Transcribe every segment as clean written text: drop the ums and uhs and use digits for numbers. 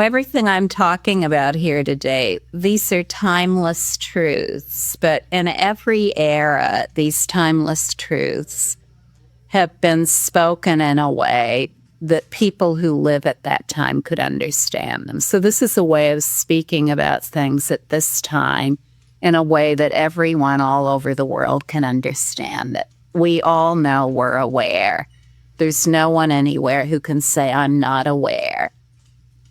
Everything I'm talking about here today, these are timeless truths, but in every era, these timeless truths have been spoken in a way that people who live at that time could understand them. So this is a way of speaking about things at this time in a way that everyone all over the world can understand it. We all know we're aware. There's no one anywhere who can say, I'm not aware.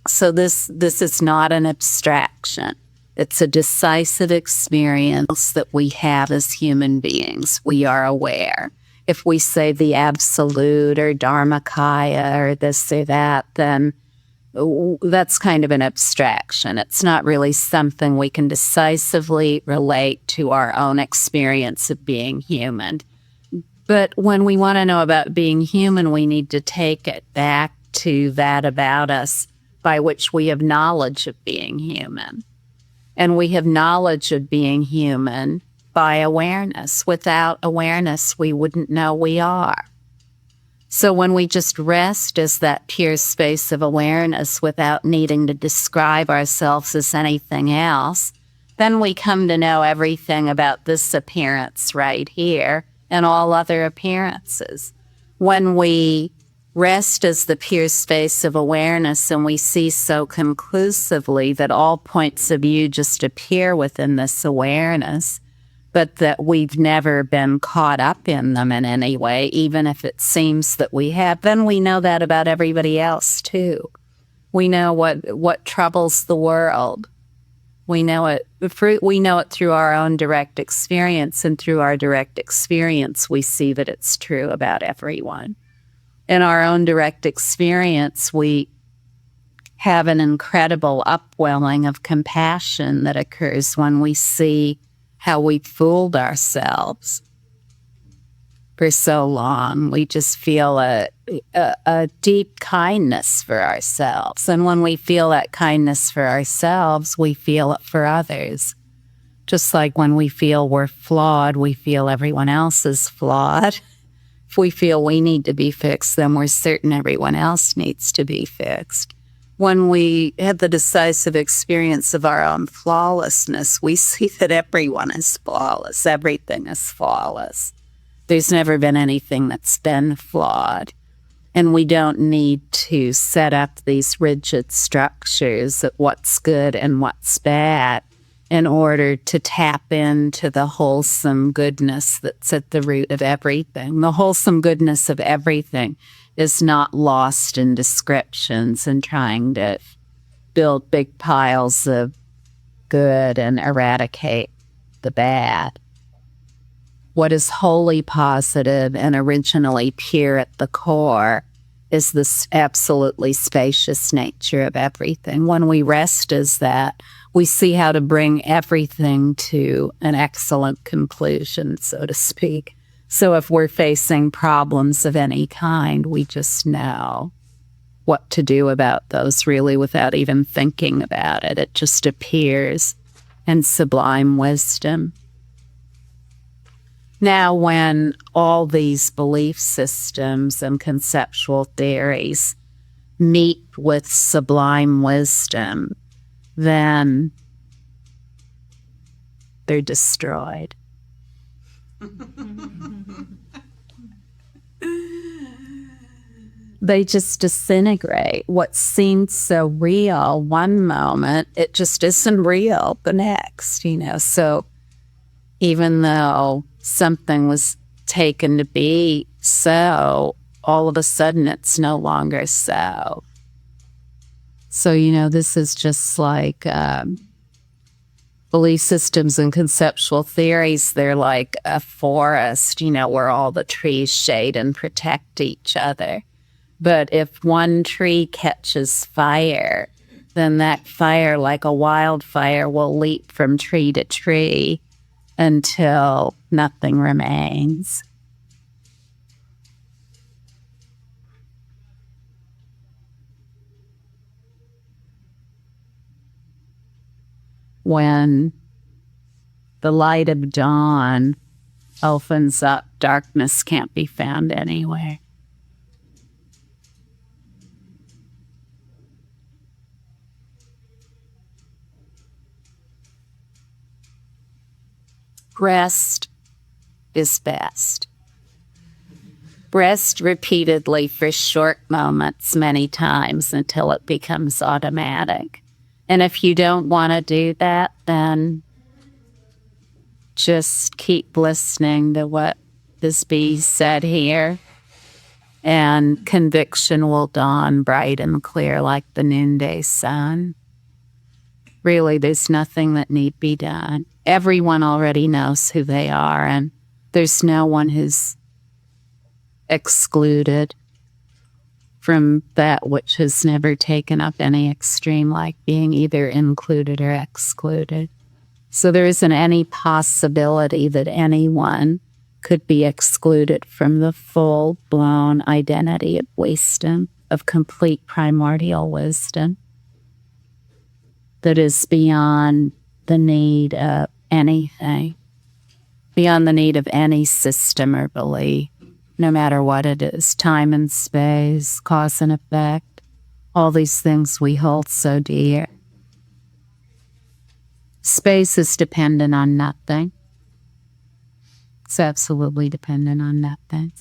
So this is not an abstraction. It's a decisive experience that we have as human beings. We are aware. If we say the absolute or Dharmakaya or this or that, then that's kind of an abstraction. It's not really something we can decisively relate to our own experience of being human. But when we want to know about being human, we need to take it back to that about us by which we have knowledge of being human. And we have knowledge of being human by awareness. Without awareness, we wouldn't know we are. So when we just rest as that pure space of awareness without needing to describe ourselves as anything else, then we come to know everything about this appearance right here and all other appearances. When we rest as the pure space of awareness and we see so conclusively that all points of view just appear within this awareness, but that we've never been caught up in them in any way, even if it seems that we have, then we know that about everybody else too. We know what troubles the world. We know it through our own direct experience, and through our direct experience, we see that it's true about everyone. In our own direct experience, we have an incredible upwelling of compassion that occurs when we see how we fooled ourselves for so long. We just feel a deep kindness for ourselves. And when we feel that kindness for ourselves, we feel it for others. Just like when we feel we're flawed, we feel everyone else is flawed. If we feel we need to be fixed, then we're certain everyone else needs to be fixed. When we have the decisive experience of our own flawlessness, we see that everyone is flawless. Everything is flawless. There's never been anything that's been flawed. And we don't need to set up these rigid structures of what's good and what's bad in order to tap into the wholesome goodness that's at the root of everything. The wholesome goodness of everything is not lost in descriptions and trying to build big piles of good and eradicate the bad. What is wholly positive and originally pure at the core is this absolutely spacious nature of everything. When we rest as that, we see how to bring everything to an excellent conclusion, so to speak. So if we're facing problems of any kind, we just know what to do about those really without even thinking about it. It just appears in sublime wisdom. Now, when all these belief systems and conceptual theories meet with sublime wisdom, then they're destroyed. They just disintegrate. What seemed so real one moment, it just isn't real the next, So even though something was taken to be so, all of a sudden it's no longer so. So, this is just like belief systems and conceptual theories. They're like a forest, where all the trees shade and protect each other. But if one tree catches fire, then that fire, like a wildfire, will leap from tree to tree until nothing remains. When the light of dawn opens up, darkness can't be found anywhere. Rest is best. Rest repeatedly for short moments many times until it becomes automatic. And if you don't want to do that, then just keep listening to what is being said here, and conviction will dawn bright and clear like the noonday sun. Really, there's nothing that need be done. Everyone already knows who they are, and there's no one who's excluded from that which has never taken up any extreme, like being either included or excluded. So there isn't any possibility that anyone could be excluded from the full-blown identity of wisdom, of complete primordial wisdom that is beyond the need of anything, beyond the need of any system or belief, no matter what it is, time and space, cause and effect, all these things we hold so dear. Space is dependent on nothing. It's absolutely dependent on nothing.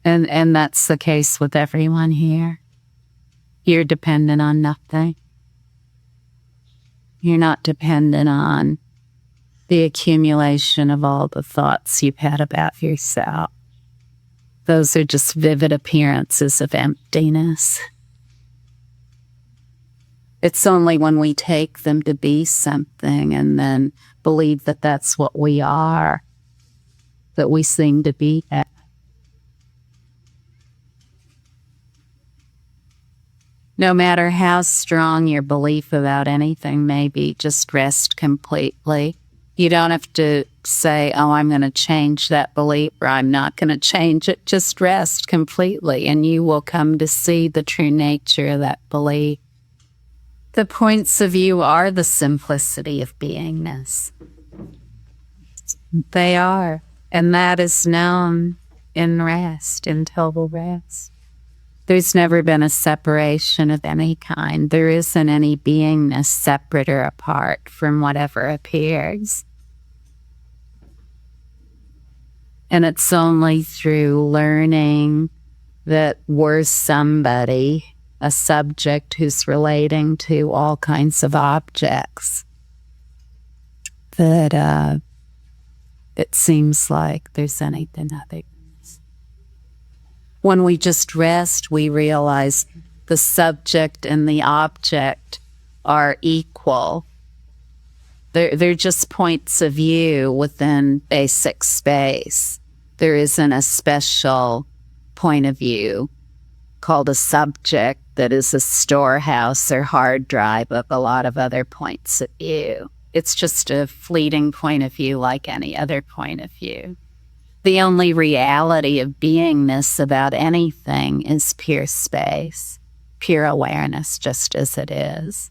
And that's the case with everyone here. You're dependent on nothing. You're not dependent on the accumulation of all the thoughts you've had about yourself. Those are just vivid appearances of emptiness. It's only when we take them to be something and then believe that that's what we are that we seem to be at. No matter how strong your belief about anything may be, just rest completely. You don't have to say, oh, I'm going to change that belief, or I'm not going to change it. Just rest completely, and you will come to see the true nature of that belief. The points of view are the simplicity of beingness. They are, and that is known in rest, in total rest. There's never been a separation of any kind. There isn't any beingness separate or apart from whatever appears. And it's only through learning that we're somebody, a subject who's relating to all kinds of objects, that it seems like there's anything other. When we just rest, we realize the subject and the object are equal. They're just points of view within basic space. There isn't a special point of view called a subject that is a storehouse or hard drive of a lot of other points of view. It's just a fleeting point of view like any other point of view. The only reality of beingness about anything is pure space, pure awareness, just as it is.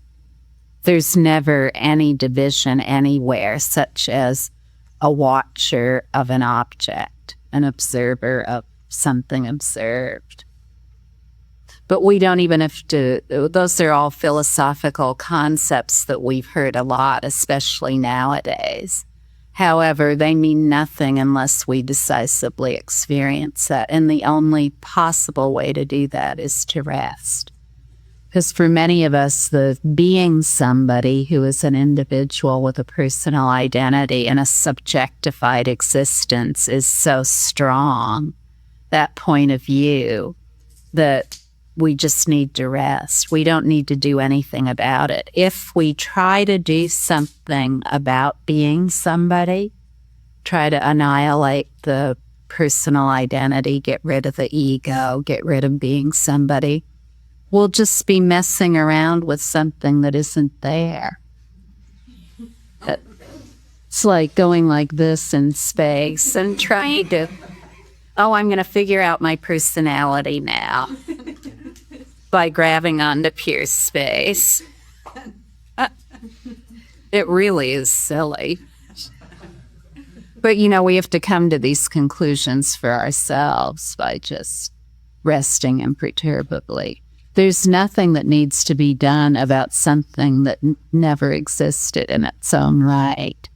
There's never any division anywhere, such as a watcher of an object, an observer of something observed. But we don't even have to, those are all philosophical concepts that we've heard a lot, especially nowadays. However, they mean nothing unless we decisively experience that. And the only possible way to do that is to rest. Because for many of us, the being somebody who is an individual with a personal identity and a subjectified existence is so strong, that point of view, that we just need to rest. We don't need to do anything about it. If we try to do something about being somebody, try to annihilate the personal identity, get rid of the ego, get rid of being somebody, we'll just be messing around with something that isn't there. It's like going like this in space and trying to, oh, I'm going to figure out my personality now. By grabbing onto pure space. It really is silly. But, we have to come to these conclusions for ourselves by just resting imperturbably. There's nothing that needs to be done about something that never existed in its own right.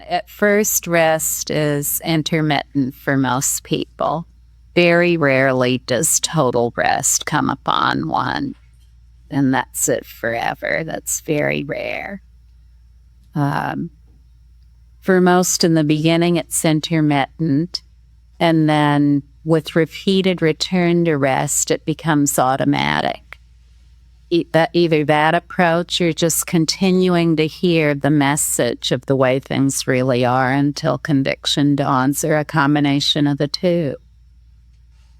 At first, rest is intermittent for most people. Very rarely does total rest come upon one, and that's it forever. That's very rare. For most in the beginning, it's intermittent, and then with repeated return to rest, it becomes automatic. Either that approach or just continuing to hear the message of the way things really are until conviction dawns, or a combination of the two.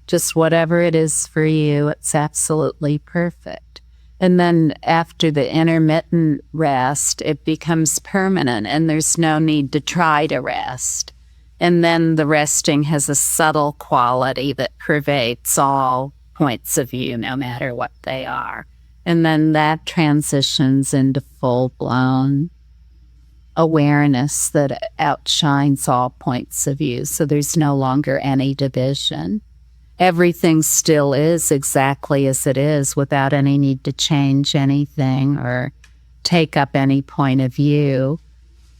Just whatever it is for you, it's absolutely perfect. And then after the intermittent rest, it becomes permanent and there's no need to try to rest. And then the resting has a subtle quality that pervades all points of view, no matter what they are. And then that transitions into full-blown awareness that outshines all points of view. So there's no longer any division. Everything still is exactly as it is without any need to change anything or take up any point of view.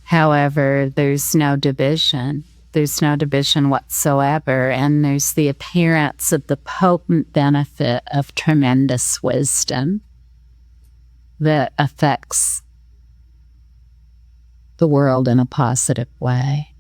However, there's no division. There's no division whatsoever, and there's the appearance of the potent benefit of tremendous wisdom that affects the world in a positive way.